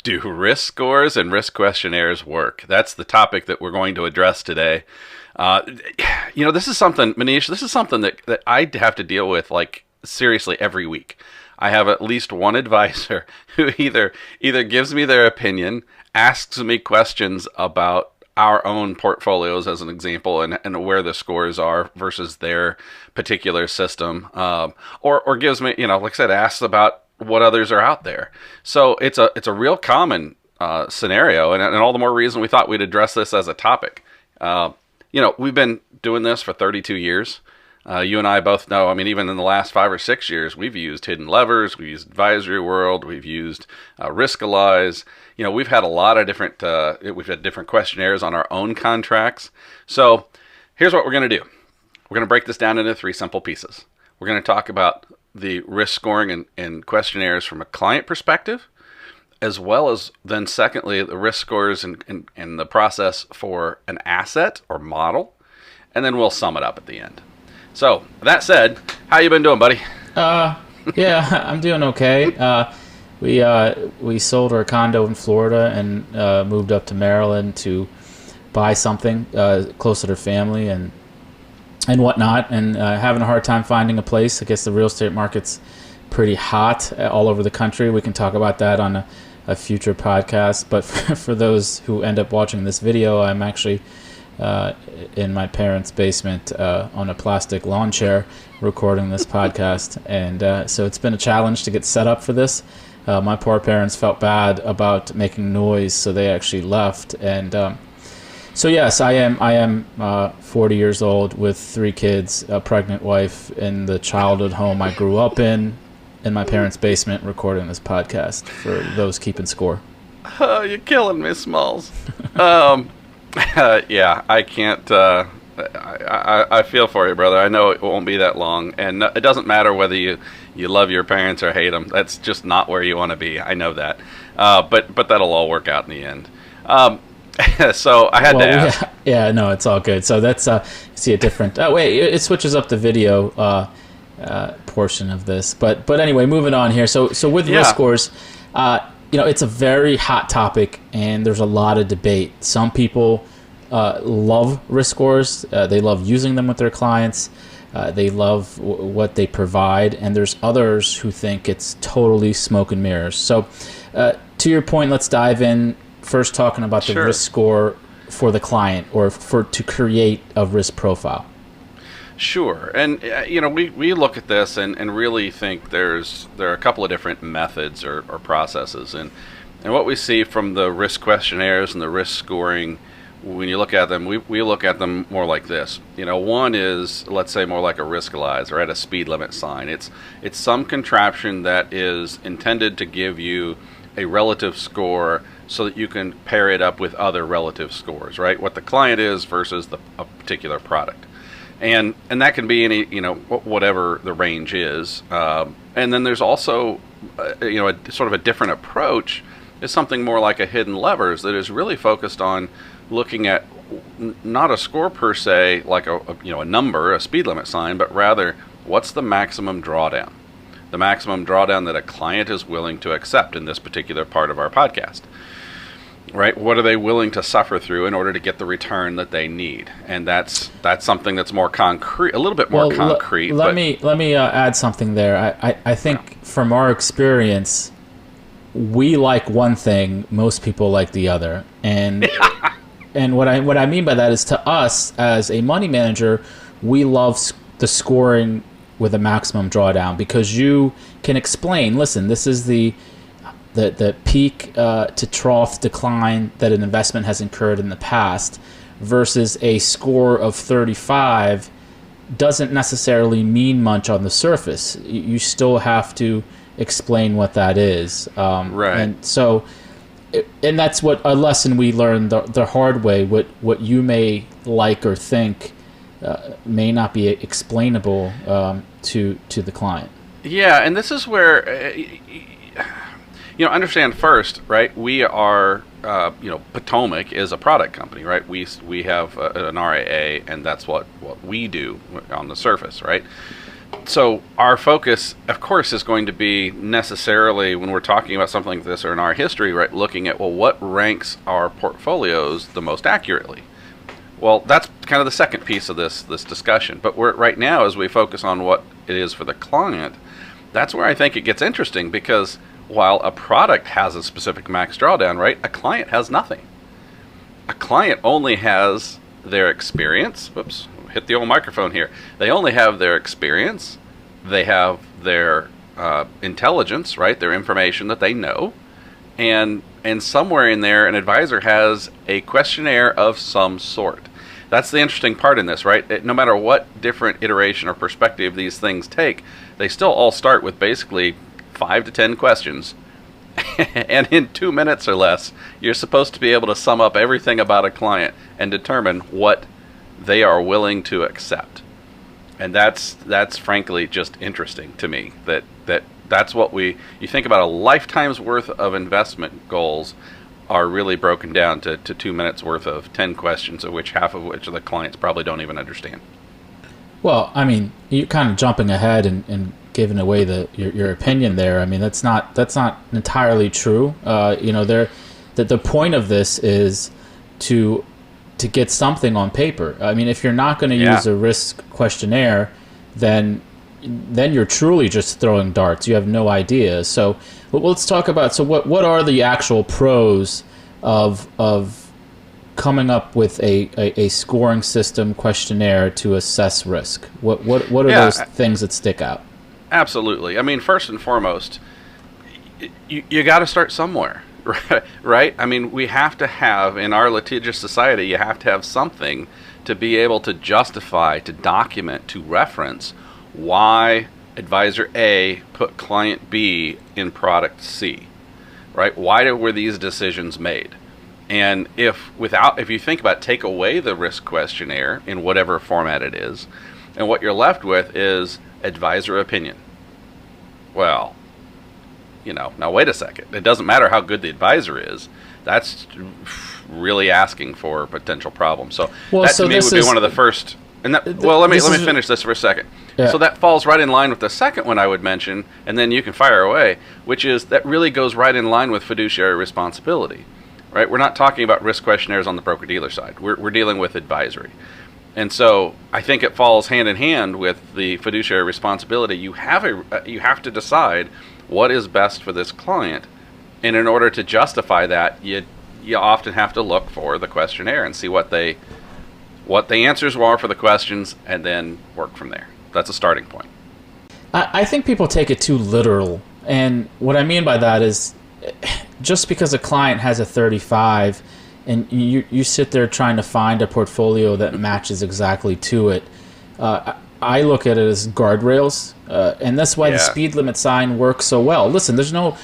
Do risk scores and risk questionnaires work? That's the topic that we're going to address today. Uh, this is something, Manish, this is something that I have to deal with like seriously every week. I have at least one advisor who either gives me their opinion, asks me questions about our own portfolios as an example and where the scores are versus their particular system, or gives me, like I said, asks about what others are out there. So it's a real common scenario, and all the more reason we thought we'd address this as a topic. We've been doing this for 32 years. You and I both know, I mean, even in the last 5 or 6 years, we've used Hidden Levers, we've used Advisory World, we've used Riskalyze. We've had a lot of we've had different questionnaires on our own contracts. So here's what we're going to do. We're going to break this down into 3 simple pieces. We're going to talk about the risk scoring and questionnaires from a client perspective, as well as then secondly, the risk scores and the process for an asset or model. And then we'll sum it up at the end. So that said, how you been doing, buddy? Yeah, I'm doing okay. We sold our condo in Florida and moved up to Maryland to buy something closer to family and whatnot, and having a hard time finding a place. I guess the real estate market's pretty hot all over the country. We can talk about that on a future podcast. But for those who end up watching this video, I'm actually in my parents' basement on a plastic lawn chair recording this podcast. And so it's been a challenge to get set up for this. My poor parents felt bad about making noise, so they actually left. And so yes, I am 40 years old with 3 kids, a pregnant wife, in the childhood home I grew up in my parents' basement, recording this podcast for those keeping score. Oh, you're killing me, Smalls. Yeah, I can't. I feel for you, brother. I know it won't be that long, and it doesn't matter whether you love your parents or hate them. That's just not where you want to be. I know that, but that'll all work out in the end. So I had to ask. Yeah, no, it's all good. So that's see a different. Oh wait, it switches up the video portion of this, but anyway, moving on here. So with risk scores, it's a very hot topic, and there's a lot of debate. Some people love risk scores. They love using them with their clients. They love what they provide, and there's others who think it's totally smoke and mirrors. So to your point, let's dive in. First, talking about the risk score for the client, or to create a risk profile. Sure, and we look at this and really think there are a couple of different methods or processes, and what we see from the risk questionnaires and the risk scoring, when you look at them, we look at them more like this. One is, let's say, more like a Riskalyze or at a speed limit sign. It's some contraption that is intended to give you a relative score so that you can pair it up with other relative scores, right? What the client is versus a particular product. And that can be any, whatever the range is. And then there's also, a sort of a different approach is something more like a Hidden Levers that is really focused on looking at not a score per se, like a number, a speed limit sign, but rather what's the maximum drawdown? The maximum drawdown that a client is willing to accept in this particular part of our podcast. Right? What are they willing to suffer through in order to get the return that they need? And that's something that's more concrete, a little bit more concrete. Let me add something there. I think from our experience, we like one thing, most people like the other, and and what I mean by that is, to us as a money manager, we love the scoring with a maximum drawdown, because you can explain, listen, this is the peak to trough decline that an investment has incurred in the past, versus a score of 35 doesn't necessarily mean much on the surface. You still have to explain what that is. Right. And so, and that's what a lesson we learned the hard way. What you may like or think may not be explainable to the client. Yeah, and this is where understand first, right? We are, Potomac is a product company, right? We have an RAA, and that's what we do on the surface, right? So our focus, of course, is going to be necessarily when we're talking about something like this or in our history, right? Looking at, well, what ranks our portfolios the most accurately? Well, that's kind of the second piece of this discussion. But we're right now, as we focus on what it is for the client, that's where I think it gets interesting, because while a product has a specific max drawdown, right, a client has nothing. A client only has their experience. Whoops, hit the old microphone here. They only have their experience. They have their intelligence, right, their information that they know. And somewhere in there, an advisor has a questionnaire of some sort. That's the interesting part in this, right? No matter what different iteration or perspective these things take, they still all start with basically 5 to 10 questions. And in 2 minutes or less, you're supposed to be able to sum up everything about a client and determine what they are willing to accept. And that's frankly just interesting to me. That's what you think about. A lifetime's worth of investment goals are really broken down to 2 minutes worth of 10 questions, of which half of which the clients probably don't even understand. Well, I mean, you're kind of jumping ahead and giving away your opinion there. I mean, that's not entirely true. The point of this is to get something on paper. I mean, if you're not going to use a risk questionnaire, then you're truly just throwing darts. You have no idea. So let's talk about, so what are the actual pros of coming up with a scoring system questionnaire to assess risk? What are those things that stick out? Absolutely. I mean, first and foremost, you got to start somewhere, right? I mean, we have to have, in our litigious society, you have to have something to be able to justify, to document, to reference why advisor A put client B in product C, right? Why were these decisions made? And if you think about, take away the risk questionnaire in whatever format it is, and what you're left with is advisor opinion. Well, now wait a second. It doesn't matter how good the advisor is. That's really asking for a potential problem. So that to me would be one of the first. And let me finish this for a second. Yeah. So that falls right in line with the second one I would mention, and then you can fire away, which is that really goes right in line with fiduciary responsibility, right? We're not talking about risk questionnaires on the broker-dealer side. We're dealing with advisory. And so I think it falls hand in hand with the fiduciary responsibility. You have to decide what is best for this client, and in order to justify that, you often have to look for the questionnaire and see what the answers were for the questions, and then work from there. That's a starting point. I think people take it too literal, and what I mean by that is, just because a client has a 35 and you sit there trying to find a portfolio that matches exactly to it, I look at it as guardrails, and that's why the speed limit sign works so well. Listen, there's no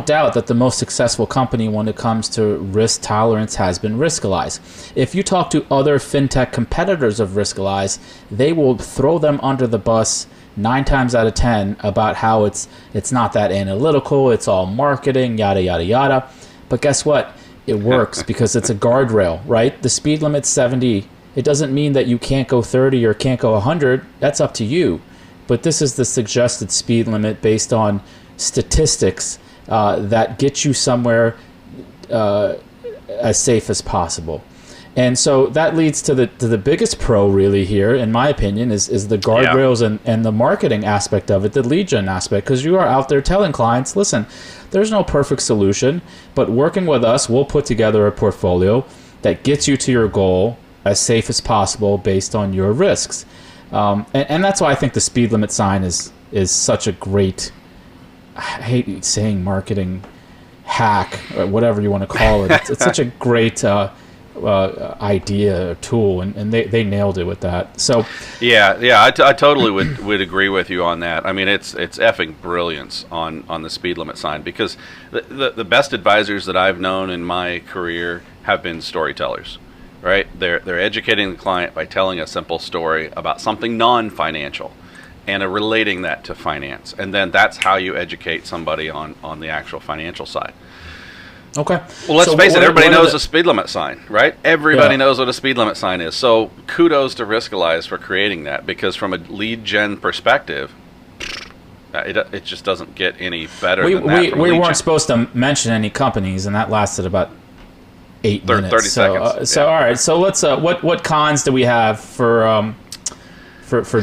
doubt that the most successful company when it comes to risk tolerance has been Riskalyze. If you talk to other fintech competitors of Riskalyze, they will throw them under the bus 9 times out of 10 about how it's not that analytical, it's all marketing, yada, yada, yada. But guess what? It works because it's a guardrail, right? The speed limit's 70. It doesn't mean that you can't go 30 or can't go 100. That's up to you. But this is the suggested speed limit based on statistics that get you somewhere as safe as possible. And so that leads to the biggest pro really here, in my opinion, is the guardrails and the marketing aspect of it, the lead gen aspect, because you are out there telling clients, listen, there's no perfect solution, but working with us, we'll put together a portfolio that gets you to your goal as safe as possible based on your risks. And that's why I think the speed limit sign is such a great, I hate saying marketing hack or whatever you want to call it. It's such a great idea, tool, and they nailed it with that. So I totally would agree with you on that. I mean, it's effing brilliance on the speed limit sign, because the best advisors that I've known in my career have been storytellers, right? They're educating the client by telling a simple story about something non-financial and relating that to finance, and then that's how you educate somebody on the actual financial side. Okay. Well, let's So face it, everybody what are knows a speed limit sign, right? Everybody knows what a speed limit sign is. So kudos to Riskalyze for creating that, because from a lead gen perspective, it just doesn't get any better than that. We weren't supposed to mention any companies, and that lasted about 8 minutes. 30 seconds. So all right. So let's. What cons do we have for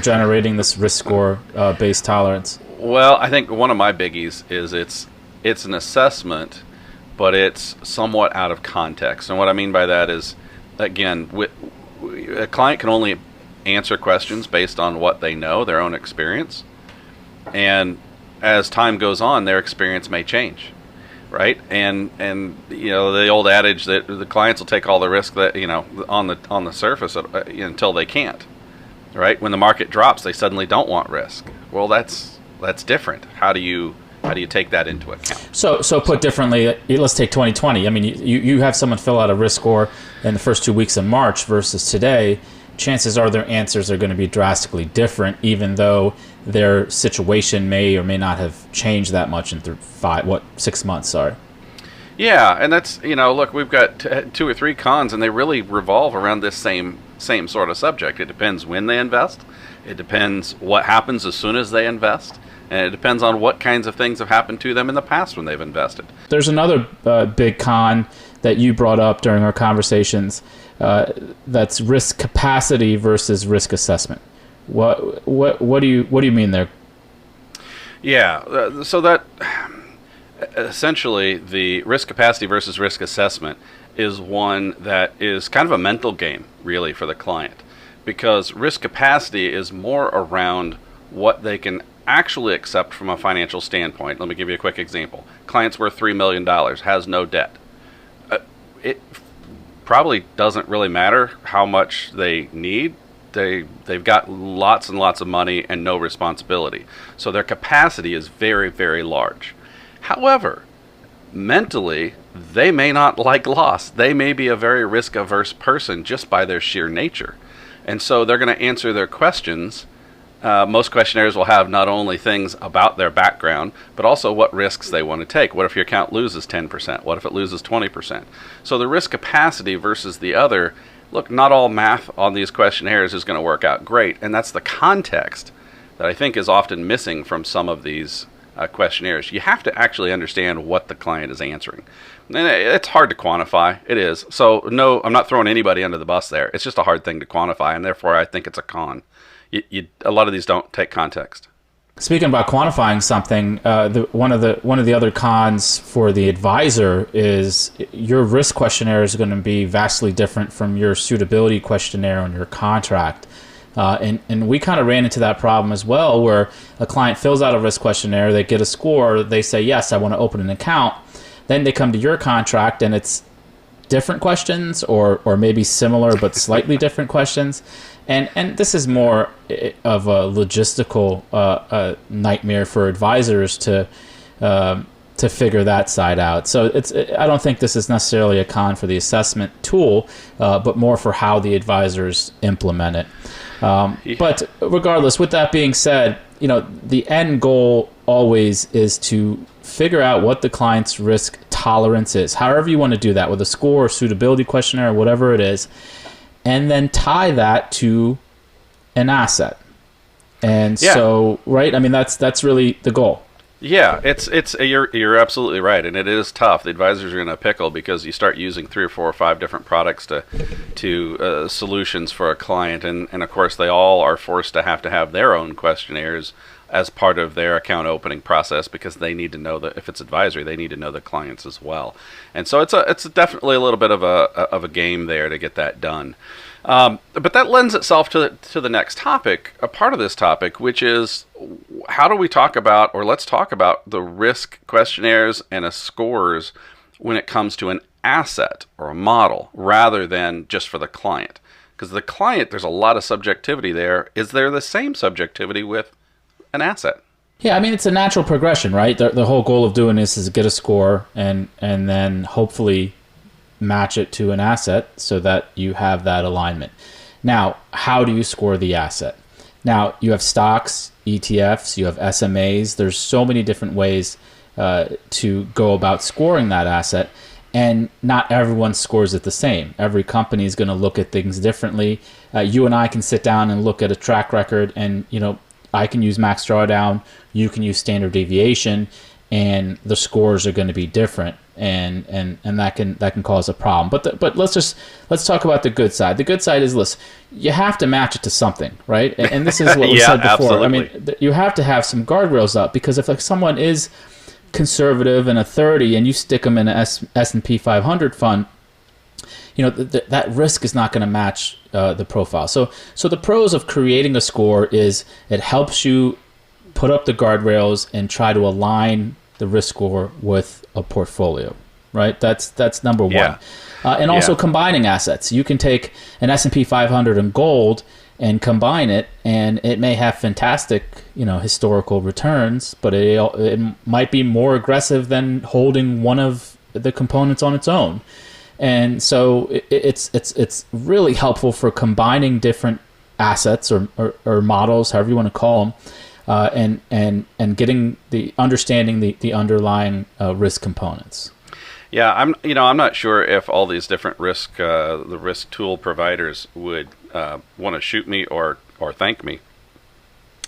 generating this risk score based tolerance? Well, I think one of my biggies is it's an assessment, but it's somewhat out of context. And what I mean by that is, again, a client can only answer questions based on what they know, their own experience. And as time goes on, their experience may change, right? And the old adage that the clients will take all the risk that on the surface until they can't, right? When the market drops, they suddenly don't want risk. Well, that's different. How do you take that into account? So put differently, let's take 2020. I mean, you have someone fill out a risk score in the first 2 weeks of March versus today. Chances are their answers are going to be drastically different, even though their situation may or may not have changed that much in 6 months. Sorry. Yeah, and that's look, we've got 2 or 3 cons, and they really revolve around this same sort of subject. It depends when they invest. It depends what happens as soon as they invest. And it depends on what kinds of things have happened to them in the past when they've invested. There's another big con that you brought up during our conversations. That's risk capacity versus risk assessment. What do you mean there? Yeah, so that essentially the risk capacity versus risk assessment is one that is kind of a mental game, really, for the client, because risk capacity is more around what they can actually accept from a financial standpoint. Let me give you a quick example. Client's worth $3 million, has no debt. It probably doesn't really matter how much they need. They've got lots and lots of money and no responsibility. So their capacity is very, very large. However, mentally, they may not like loss. They may be a very risk-averse person just by their sheer nature. And so they're going to answer their questions. Most questionnaires will have not only things about their background, but also what risks they want to take. What if your account loses 10%? What if it loses 20%? So the risk capacity versus the other, look, not all math on these questionnaires is going to work out great, and that's the context that I think is often missing from some of these questionnaires. You have to actually understand what the client is answering. And it's hard to quantify. It is. So no, I'm not throwing anybody under the bus there. It's just a hard thing to quantify, and therefore I think it's a con. A lot of these don't take context. Speaking about quantifying something, one of the other cons for the advisor is your risk questionnaire is going to be vastly different from your suitability questionnaire on your contract. And we kind of ran into that problem as well, where a client fills out a risk questionnaire, they get a score, they say, yes, I want to open an account. Then they come to your contract and it's different questions or maybe similar but slightly different questions. And this is more of a logistical nightmare for advisors to figure that side out. So I don't think this is necessarily a con for the assessment tool, but more for how the advisors implement it. But regardless, with that being said, the end goal always is to figure out what the client's risk tolerance is, however you want to do that, with a score or suitability questionnaire or whatever it is, and then tie that to an asset. And so, right? I mean, that's really the goal. Yeah, you're absolutely right, and it is tough. The advisors are in a pickle because you start using 3 or 4 or 5 different products to solutions for a client, and of course they all are forced to have their own questionnaires as part of their account opening process, because they need to know that if it's advisory, they need to know the clients as well. And so it's definitely a little bit of a game there to get that done. But that lends itself to the next topic, a part of this topic, which is how do we talk about, or let's talk about the risk questionnaires and scores when it comes to an asset or a model rather than just for the client. Because the client, there's a lot of subjectivity there. Is there the same subjectivity with an asset? Yeah, I mean, it's a natural progression, right? The whole goal of doing this is get a score and then hopefully match it to an asset so that you have that alignment. Now, how do you score the asset? Now, you have stocks, ETFs, you have SMAs. There's so many different ways to go about scoring that asset. and not everyone scores it the same. Every company is going to look at things differently. You and I can sit down and look at a track record, and I can use max drawdown, you can use standard deviation, and the scores are going to be different, and that can cause a problem. But let's talk about the good side. The good side is, listen, you have to match it to something, right? And this is what we said before. Absolutely. I mean, you have to have some guardrails up, because if someone is conservative and a 30 and you stick them in an S&P 500 fund, that risk is not going to match the profile. So the pros of creating a score is it helps you put up the guardrails and try to align the risk score with a portfolio, right? That's number one. Yeah. And also combining assets. You can take an S&P 500 in gold and combine it, and it may have fantastic, historical returns, but it might be more aggressive than holding one of the components on its own. And so it's really helpful for combining different assets or models, however you want to call them, and getting understanding the underlying risk components. Yeah, I'm not sure if all these different the risk tool providers would want to shoot me or thank me.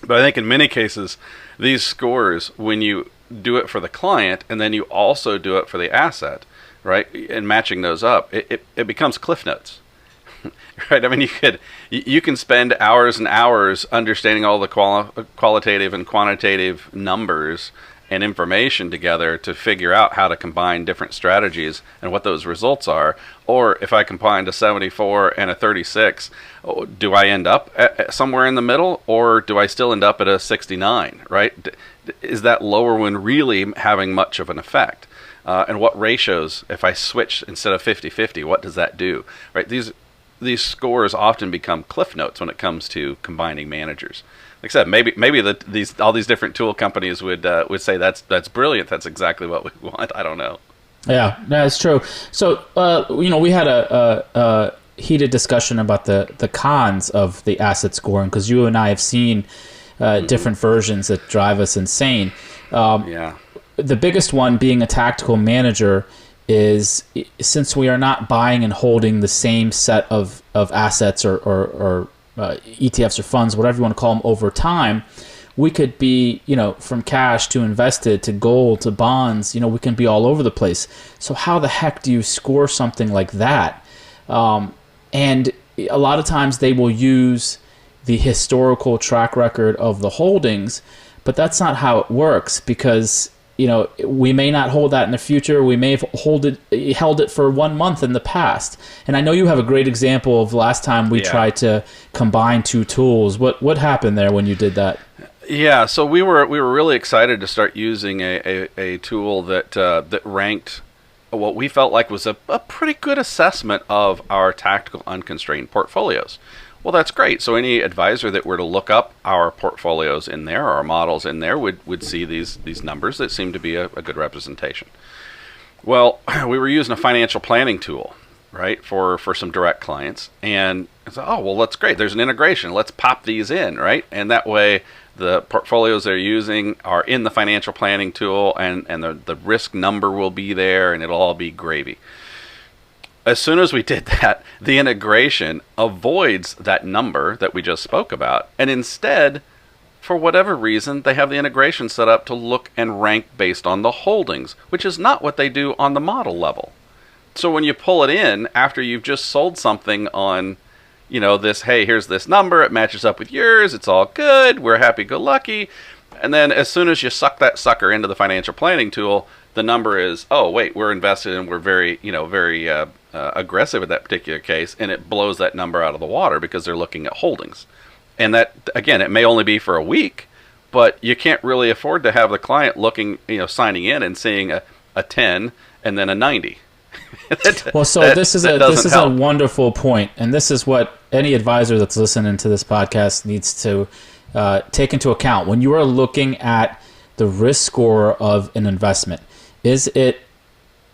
But I think in many cases, these scores, when you do it for the client and then you also do it for the asset, right, and matching those up, it becomes Cliff Notes. Right? I mean, you can spend hours and hours understanding all the qualitative and quantitative numbers and information together to figure out how to combine different strategies and what those results are. Or if I combined a 74 and a 36, do I end up at somewhere in the middle, or do I still end up at a 69, right? Is that lower one really having much of an effect? And what ratios, if I switch instead of 50-50, what does that do? Right? These scores often become Cliff Notes when it comes to combining managers. Like I said, maybe all these different tool companies would say that's brilliant. That's exactly what we want. I don't know. Yeah, that's true. So we had a heated discussion about the cons of the asset scoring, because you and I have seen different versions that drive us insane. The biggest one being a tactical manager is, since we are not buying and holding the same set of assets or ETFs or funds, whatever you want to call them, over time, we could be, from cash to invested to gold to bonds, we can be all over the place. So how the heck do you score something like that? And a lot of times they will use the historical track record of the holdings, but that's not how it works, because we may not hold that in the future. We may have held it for 1 month in the past. And I know you have a great example of last time we tried to combine two tools. What happened there when you did that? Yeah, so we were really excited to start using a tool that ranked what we felt like was a pretty good assessment of our tactical unconstrained portfolios. Well, that's great. So any advisor that were to look up our portfolios in there, or our models in there, would see these numbers that seem to be a good representation. Well, we were using a financial planning tool, right, for some direct clients. And I said, oh, well, that's great. There's an integration. Let's pop these in, right? And that way the portfolios they're using are in the financial planning tool, and the risk number will be there, and it'll all be gravy. As soon as we did that, the integration avoids that number that we just spoke about, and instead, for whatever reason, they have the integration set up to look and rank based on the holdings, which is not what they do on the model level. So when you pull it in after you've just sold something on, this, hey, here's this number, it matches up with yours, it's all good, we're happy-go-lucky, and then as soon as you suck that sucker into the financial planning tool, the number is, oh, wait, we're invested and we're very aggressive in that particular case, and it blows that number out of the water because they're looking at holdings. And that, again, it may only be for a week, but you can't really afford to have the client looking, signing in and seeing a 10 and then a 90. This is a wonderful point, and this is what any advisor that's listening to this podcast needs to take into account when you are looking at the risk score of an investment. Is it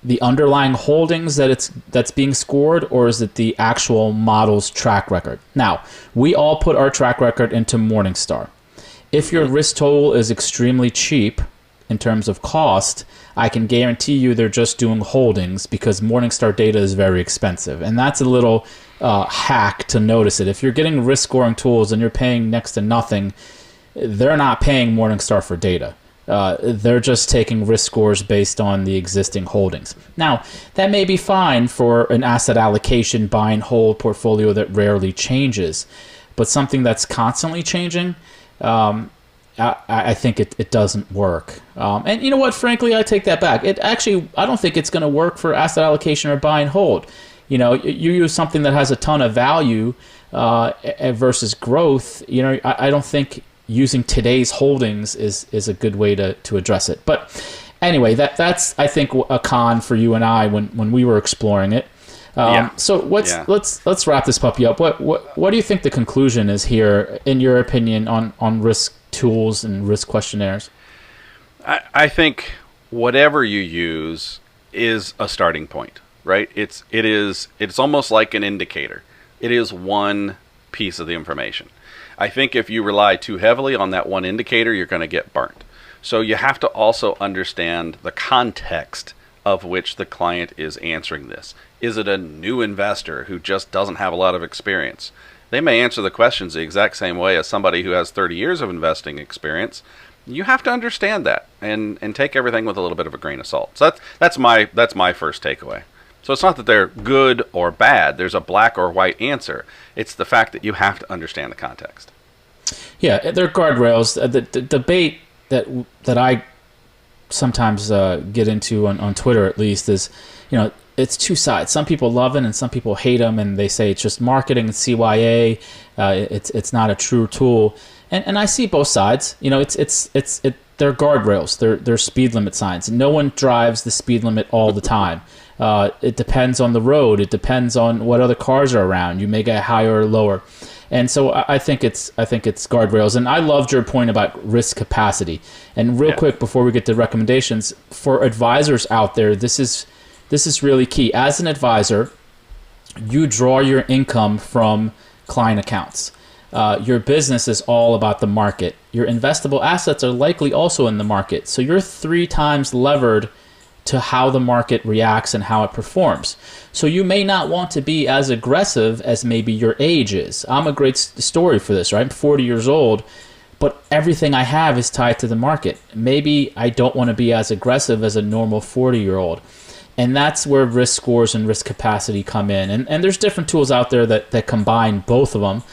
the underlying holdings that's being scored, or is it the actual model's track record? Now, we all put our track record into Morningstar. If your risk total is extremely cheap in terms of cost, I can guarantee you they're just doing holdings because Morningstar data is very expensive. And that's a little hack to notice it. If you're getting risk scoring tools and you're paying next to nothing, they're not paying Morningstar for data. They're just taking risk scores based on the existing holdings. Now, that may be fine for an asset allocation buy and hold portfolio that rarely changes, but something that's constantly changing, I think it doesn't work. And you know what? Frankly, I take that back. I don't think it's going to work for asset allocation or buy and hold. You know, you use something that has a ton of value versus growth. You know, I don't think using today's holdings is a good way to address it. But anyway, that's I think a con for you and I when we were exploring it. So let's wrap this puppy up. What do you think the conclusion is here, in your opinion, on risk tools and risk questionnaires? I think whatever you use is a starting point, right? It's almost like an indicator. It is one piece of the information. I think if you rely too heavily on that one indicator, you're going to get burnt. So you have to also understand the context of which the client is answering this. Is it a new investor who just doesn't have a lot of experience? They may answer the questions the exact same way as somebody who has 30 years of investing experience. You have to understand that and take everything with a little bit of a grain of salt. So that's my first takeaway. So it's not that they're good or bad. There's a black or white answer. It's the fact that you have to understand the context. Yeah, they're guardrails. The debate that I sometimes get into on Twitter, at least, is, you know, it's two sides. Some people love it and some people hate them, and they say it's just marketing and CYA. It's not a true tool, and I see both sides. You know, they're guardrails. They're speed limit signs. No one drives the speed limit all the time. It depends on the road. It depends on what other cars are around. You may get higher or lower. And so I think it's guardrails. And I loved your point about risk capacity. And real quick, before we get to recommendations, for advisors out there, this is really key. As an advisor, you draw your income from client accounts. Your business is all about the market. Your investable assets are likely also in the market. So you're 3 times levered to how the market reacts and how it performs. So you may not want to be as aggressive as maybe your age is. I'm a great story for this, right? I'm 40 years old, but everything I have is tied to the market. Maybe I don't want to be as aggressive as a normal 40-year-old. And that's where risk scores and risk capacity come in. And there's different tools out there that combine both of them.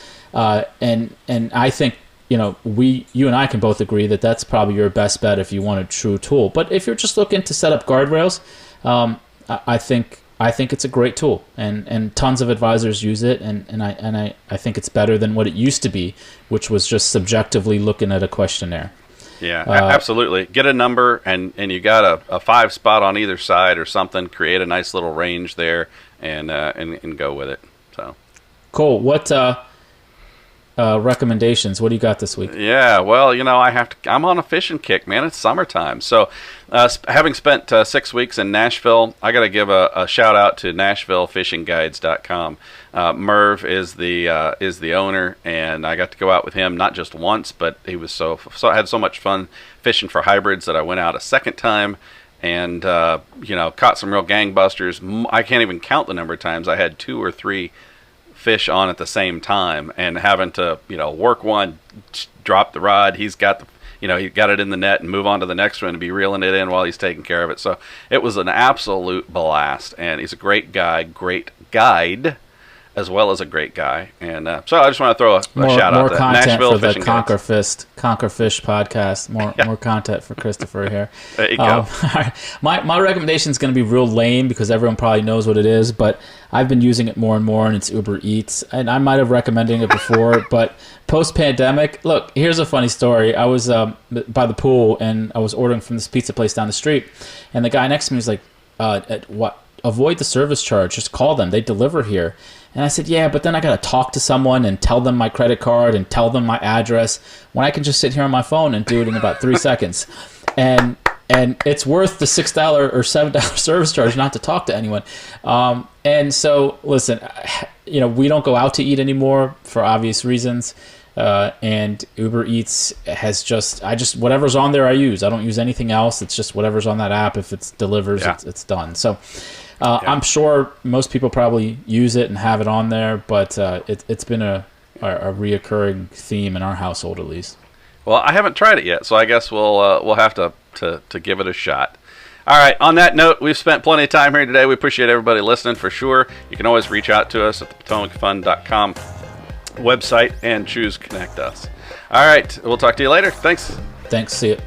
And I think, you know, you and I can both agree that that's probably your best bet if you want a true tool. But if you're just looking to set up guardrails, I think it's a great tool, and tons of advisors use it, and I think it's better than what it used to be, which was just subjectively looking at a questionnaire. Yeah, absolutely. Get a number, and you got a 5 spot on either side or something. Create a nice little range there, and go with it. So cool. What recommendations? What do you got this week? Yeah, well, you know, I'm on a fishing kick, man. It's summertime. So having spent 6 weeks in Nashville, I got to give a shout out to NashvilleFishingGuides.com. Merv is the owner, and I got to go out with him not just once, but he was I had so much fun fishing for hybrids that I went out a second time and you know, caught some real gangbusters. I can't even count the number of times I had 2 or 3 fish on at the same time, and having to, you know, work one, drop the rod, he got it in the net, and move on to the next one and be reeling it in while he's taking care of it. So it was an absolute blast, and he's a great guy, great guide, as well as a great guy. And so I just want to throw a shout out to Nashville for the Fishing Conquer Guides. Fish podcast. More content for Christopher here. There you go. My recommendation is going to be real lame because everyone probably knows what it is, but I've been using it more and more, and it's UberEats. And I might have recommended it before, but post-pandemic, look, here's a funny story. I was by the pool, and I was ordering from this pizza place down the street, and the guy next to me was like, avoid the service charge. Just call them. They deliver here. And I said, yeah, but then I got to talk to someone and tell them my credit card and tell them my address when I can just sit here on my phone and do it in about 3 seconds. And it's worth the $6 or $7 service charge not to talk to anyone. And so, listen, you know, we don't go out to eat anymore for obvious reasons. And Uber Eats has whatever's on there I use. I don't use anything else. It's just whatever's on that app. If it delivers, it's done. So I'm sure most people probably use it and have it on there, but it's been a reoccurring theme in our household, at least. Well, I haven't tried it yet, so I guess we'll have to give it a shot. All right, on that note, we've spent plenty of time here today. We appreciate everybody listening for sure. You can always reach out to us at the PotomacFund.com website and choose Connect Us. All right, we'll talk to you later. Thanks. See you.